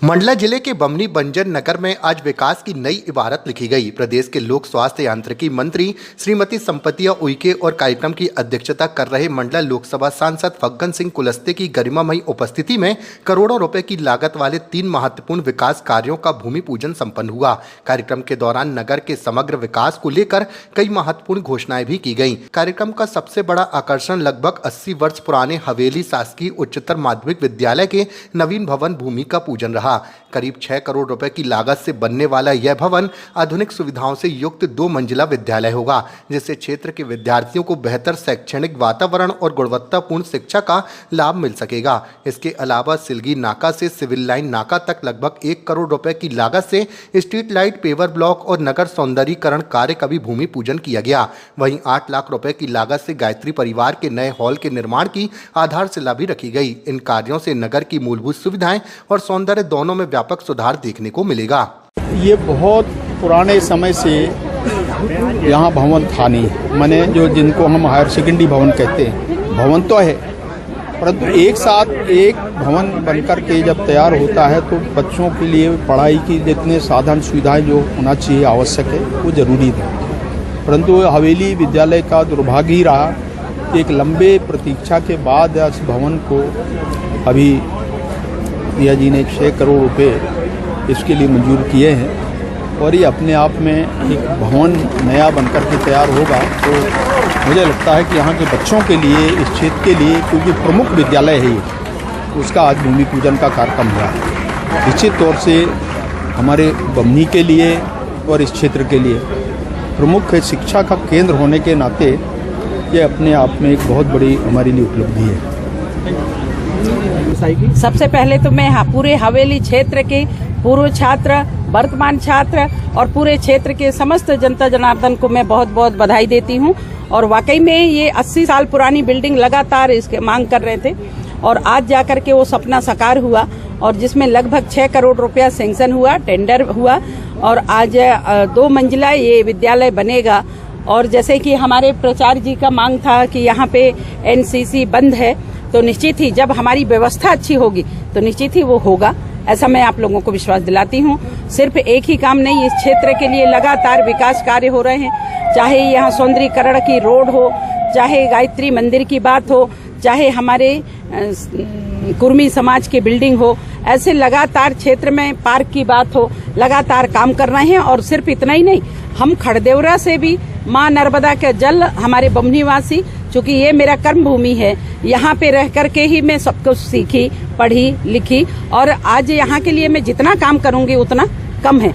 मंडला जिले के बमनी बंजर नगर में आज विकास की नई इबारत लिखी गई। प्रदेश के लोक स्वास्थ्य यांत्रिकी मंत्री श्रीमती संपतिया उइके और कार्यक्रम की अध्यक्षता कर रहे मंडला लोकसभा सांसद फग्गन सिंह कुलस्ते की गरिमामयी उपस्थिति में करोड़ों रुपए की लागत वाले 3 महत्वपूर्ण विकास कार्यों का भूमि पूजन संपन्न हुआ। कार्यक्रम के दौरान नगर के समग्र विकास को लेकर कई महत्वपूर्ण घोषणाएं भी की गयी। कार्यक्रम का सबसे बड़ा आकर्षण लगभग 80 वर्ष पुराने हवेली शासकीय उच्चतर माध्यमिक विद्यालय के नवीन भवन भूमि का पूजन रहा। करीब 6 करोड़ रुपए की लागत से बनने वाला यह भवन आधुनिक सुविधाओं से युक्त 2 मंजिला विद्यालय होगा, जिससे क्षेत्र के विद्यार्थियों को बेहतर शैक्षणिक वातावरण और गुणवत्तापूर्ण शिक्षा का लाभ मिल सकेगा। इसके अलावा सिलगी नाका से सिविल लाइन नाका तक लगभग 1 करोड़ रुपए की लागत से स्ट्रीट लाइट, पेवर ब्लॉक और नगर सौंदर्यीकरण कार्य का भी भूमि पूजन किया गया। वहीं 8 लाख रुपए की लागत से गायत्री परिवार के नए हॉल के निर्माण की आधारशिला भी रखी गई। इन कार्यों से नगर की मूलभूत सुविधाएं और सौंदर्य दोनों में व्यापक सुधार देखने को मिलेगा। ये बहुत पुराने समय से यहाँ भवन था नहीं, माने जो जिनको हम हायर सेकेंडरी भवन कहते हैं, भवन तो है परंतु एक साथ एक भवन बनकर के जब तैयार होता है तो बच्चों के लिए पढ़ाई की जितने साधन सुविधाएं जो होना चाहिए आवश्यक है वो जरूरी था। परंतु हवेली विद्यालय का दुर्भाग्य ही रहा कि एक लंबे प्रतीक्षा के बाद इस भवन को अभी दिया जी ने 6 करोड़ रुपए इसके लिए मंजूर किए हैं और ये अपने आप में एक भवन नया बनकर के तैयार होगा तो मुझे लगता है कि यहाँ के बच्चों के लिए, इस क्षेत्र के लिए, क्योंकि प्रमुख विद्यालय है ये, उसका आज भूमि पूजन का कार्यक्रम हुआ है। निश्चित तौर से हमारे बमनी के लिए और इस क्षेत्र के लिए प्रमुख शिक्षा का केंद्र होने के नाते ये अपने आप में एक बहुत बड़ी हमारे लिए उपलब्धि है। सबसे पहले तो मैं पूरे हवेली क्षेत्र के पूर्व छात्र, वर्तमान छात्र और पूरे क्षेत्र के समस्त जनता जनार्दन को मैं बहुत बहुत बधाई देती हूं। और वाकई में ये 80 साल पुरानी बिल्डिंग लगातार इसके मांग कर रहे थे और आज जाकर के वो सपना साकार हुआ और जिसमें लगभग 6 करोड़ रुपया सैंक्शन हुआ, टेंडर हुआ और आज 2 मंजिला ये विद्यालय बनेगा। और जैसे कि हमारे प्राचार्य जी का मांग था कि यहाँ पे एनसीसी बंद है, तो निश्चित ही जब हमारी व्यवस्था अच्छी होगी तो निश्चित ही वो होगा, ऐसा मैं आप लोगों को विश्वास दिलाती हूँ। सिर्फ एक ही काम नहीं, इस क्षेत्र के लिए लगातार विकास कार्य हो रहे हैं, चाहे यहाँ सौंदर्यीकरण की रोड हो, चाहे गायत्री मंदिर की बात हो, चाहे हमारे कुर्मी समाज की बिल्डिंग हो, ऐसे लगातार क्षेत्र में पार्क की बात हो, लगातार काम कर रहे हैं। और सिर्फ इतना ही नहीं, हम खड़देवरा से भी माँ नर्मदा का जल हमारे बमनीवासी, चूंकि ये मेरा कर्म भूमि है, यहाँ पे रह करके ही मैं सब कुछ सीखी, पढ़ी, लिखी और आज यहाँ के लिए मैं जितना काम करूंगी उतना कम है।